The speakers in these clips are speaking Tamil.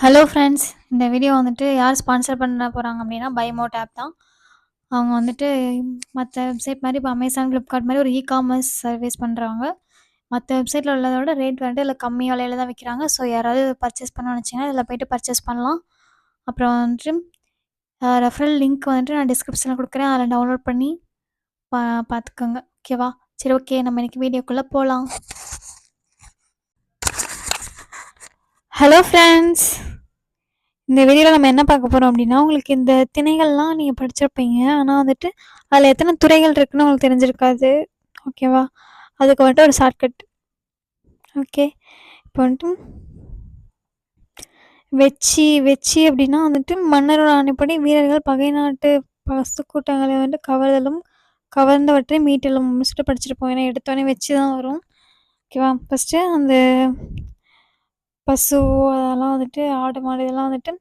Hello friends. இந்த வீடியோ வந்துட்டு யார் ஸ்பான்சர் பண்ண போகிறாங்க அப்படின்னா பைமோட் ஆப் தான். அவங்க வந்துட்டு மற்ற வெப்சைட் மாதிரி இப்போ அமேசான், ஃப்ளிப்கார்ட் மாதிரி ஒரு காமர்ஸ் சர்வீஸ் பண்ணுறவங்க. மற்ற வெப்சைட்டில் உள்ளதோட ரேட் வந்துட்டு இதில் கம்மி விலையில தான் விற்கிறாங்க. ஸோ யாராவது பர்ச்சேஸ் பண்ண நினச்சிங்கன்னா இதில் போய்ட்டு பர்ச்சேஸ் பண்ணலாம். அப்புறம் வந்துட்டு ரெஃபரல் லிங்க் வந்துட்டு நான் டிஸ்கிரிப்ஷனில் கொடுக்குறேன். அதில் டவுன்லோட் பண்ணி பார்த்துக்கோங்க. ஓகேவா? சரி, ஓகே, நம்ம இன்றைக்கி வீடியோக்குள்ளே போகலாம். Hello friends. இந்த வீடியோவில் நம்ம என்ன பார்க்க போகிறோம் அப்படின்னா, உங்களுக்கு இந்த திணைகள்லாம் நீங்கள் படிச்சிருப்பீங்க. ஆனால் வந்துட்டு அதில் எத்தனை துறைகள் இருக்குன்னு உங்களுக்கு தெரிஞ்சிருக்காது. ஓகேவா? அதுக்கு வந்துட்டு ஒரு ஷார்ட்கட். ஓகே, இப்போ வந்துட்டு வெச்சி அப்படின்னா வந்துட்டு மன்னரோட ஆணைப்படி வீரர்கள் பகை நாட்டு பசு கூட்டங்களை வந்துட்டு கவர்தலும் கவர்ந்தவற்றை மீட்டலும் முடிச்சுட்டு படிச்சிருப்போம். ஏன்னா எடுத்தோடனே வச்சு தான் வரும். ஓகேவா? ஃபஸ்ட்டு அந்த பசு அதெல்லாம் வந்துட்டு ஆடு மாடு இதெல்லாம் வந்துட்டு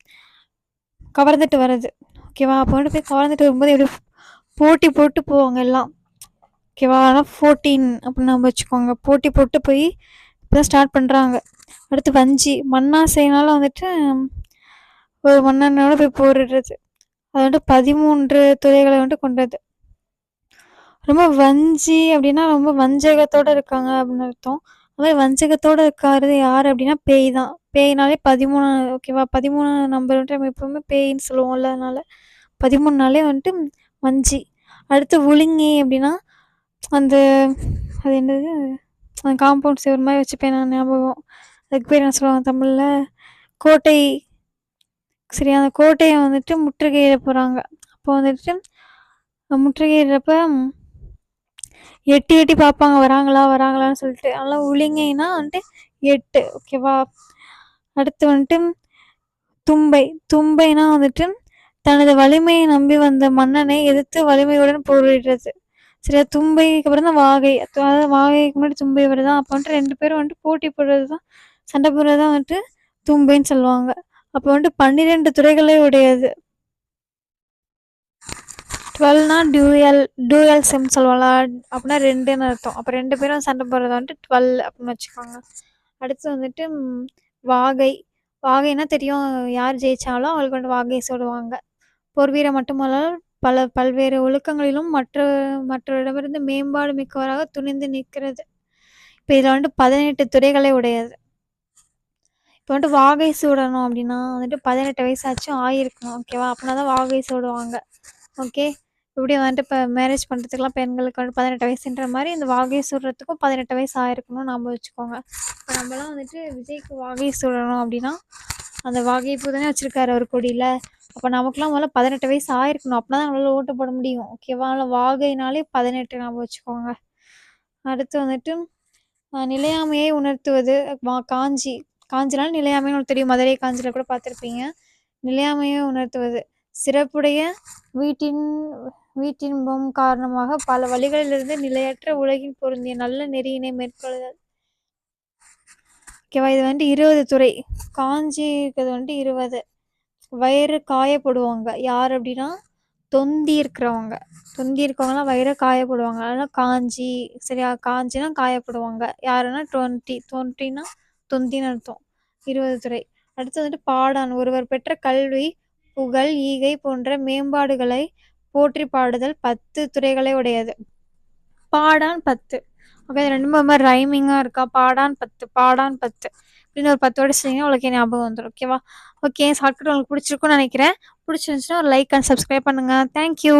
கவர்ந்துட்டு வர்றது. ஓகேவா? அப்போ வந்துட்டு போய் கவர்ந்துட்டு வரும்போது எப்படி போட்டி போட்டு போவாங்க எல்லாம். ஓகேவா? ஆனால் 14 அப்படின்னு நம்ம வச்சுக்கோங்க. போட்டி போட்டு போய் இப்போ தான் ஸ்டார்ட் பண்ணுறாங்க. அடுத்து வஞ்சி மண்ணாசைனால வந்துட்டு ஒரு மன்னனோட போய் போரிடுறது. அது வந்துட்டு 13 துறைகளை வந்துட்டு கொண்டது. ரொம்ப வஞ்சி அப்படின்னா ரொம்ப வஞ்சகத்தோடு இருக்காங்க அப்படின்னு அர்த்தம். அது மாதிரி வஞ்சகத்தோடு இருக்காரு யார் அப்படின்னா பேய் தான். பேய்னாலே 13. ஓகேவா? 13 நம்பர் வந்துட்டு நம்ம எப்பவுமே பேயின்னு சொல்லுவோம்ல. அதனால 13 நாளே வந்துட்டு வஞ்சி. அடுத்து உளிங்கி அப்படின்னா அந்த அது என்னது, அந்த காம்பவுண்ட் சுவர் மாதிரி வச்சுப்பேன் நான், ஞாபகம். அதுக்கு பேர் என்ன சொல்லுவாங்க தமிழில்? கோட்டை. சரி, அந்த கோட்டையை வந்துட்டு முற்றுகையிட போகிறாங்க. அப்போ வந்துட்டு முற்றுகையிடுறப்ப எட்டி எட்டி பார்ப்பாங்க வராங்களான்னு சொல்லிட்டு. அதெல்லாம் உளிங்கைனா வந்துட்டு 8. ஓகேவா? அடுத்து வந்துட்டு தும்பைனா வந்துட்டு தனது வலிமையை நம்பி வந்த மன்னனை எதிர்த்து வலிமையுடன் போரிடுறது. சரியா? தும்பைக்கு அப்புறம் தான் வாகை. அதாவது வாகைக்கு முன்னாடி தும்பை வருதான். அப்போ வந்துட்டு 2 பேரும் வந்துட்டு போட்டி போடுறது தான், சண்டை போடுறது தான் வந்துட்டு தும்பைன்னு சொல்லுவாங்க. அப்போ வந்துட்டு 12 துறைகளே உடையது. 12னா டூயல் செம் சொல்லுவாங்களா, அப்படின்னா 2ன்னு அர்த்தம். அப்போ 2 பேரும் சண்டை போடுறது வந்துட்டு 12 அப்படின்னு வச்சுக்கோங்க. அடுத்து வந்துட்டு வாகைனா தெரியும், யார் ஜெயிச்சாலும் அவங்களுக்கு வந்துட்டு வாகை சூடுவாங்க. போர் வீரர் மட்டுமல்லால் பல்வேறு ஒழுக்கங்களிலும் மற்றவரிடமிருந்து மேம்பாடு மிக்கவராக துணிந்து நிற்கிறது. இப்போ இதில் வந்துட்டு 18 துறைகளை உடையது. இப்போ வந்துட்டு வாகை சூடணும் அப்படின்னா வந்துட்டு 18 வயசாச்சும் ஆகிருக்கணும். ஓகேவா? அப்படின்னா தான் வாகை சூடுவாங்க. ஓகே, இப்படி வந்துட்டு இப்போ மேரேஜ் பண்ணுறதுக்குலாம் பெண்களுக்கு வந்துட்டு 18 வயசுன்ற மாதிரி இந்த வாகை சூடுறதுக்கும் 18 வயசு ஆயிருக்கணும் நம்ம வச்சுக்கோங்க. இப்போ நம்மலாம் வந்துட்டு விஜய்க்கு வாகை சூடணும் அப்படின்னா அந்த வாகை பூ தானே வச்சுருக்காரு அவர் கொடியில். அப்போ நமக்குலாம் முதல்ல 18 வயசு ஆயிருக்கணும். அப்படின்னா தான் நம்மளால் ஓட்டு போட முடியும். ஓகேவா? அதனால் வாகைனாலே 18 நம்ம வச்சுக்கோங்க. அடுத்து வந்துட்டு நிலையாமையை உணர்த்துவது காஞ்சினாலும் நிலையாமைன்னு உங்களுக்கு தெரியும். மதுரை காஞ்சியில் கூட பார்த்துருப்பீங்க. நிலையாமையை உணர்த்துவது சிறப்புடைய வீட்டின்பம் காரணமாக பல வழிகளிலிருந்து நிலையற்ற உலகின் பொருந்திய நல்ல நெறியினை மேற்கொள்ளுதல். ஓகேவா? இது வந்துட்டு 20 துறை. காஞ்சி இருக்கிறது வந்துட்டு 20. வயிறு காயப்படுவாங்க யார் அப்படின்னா தொந்தி இருக்கவங்கலாம் வயிறு காயப்படுவாங்க. அதனால் காஞ்சி. சரியா? காஞ்சினா காயப்படுவாங்க யாருன்னா 20னா தொந்தின்னு அர்த்தம். 20 துறை. அடுத்து வந்துட்டு பாடான் ஒருவர் பெற்ற கல்வி, புகழ், ஈகை போன்ற மேம்பாடுகளை போற்றி பாடுதல் 10 துறைகளை உடையது. பாடான் 10. ஓகே, ரெண்டுமே மாதிரி ரைமிங்காக இருக்கா? பாடான் 10 அப்படின்னு ஒரு 10 வேர்டு சொன்னீங்கன்னா உங்களுக்கு ஞாபகம் வந்துடும். ஓகேவா? ஓகே, ஷார்ட்கட் உங்களுக்கு பிடிச்சிருக்குன்னு நினைக்கிறேன். பிடிச்சிருந்துச்சுன்னா ஒரு லைக் அண்ட் சப்ஸ்கிரைப் பண்ணுங்கள். தேங்க்யூ.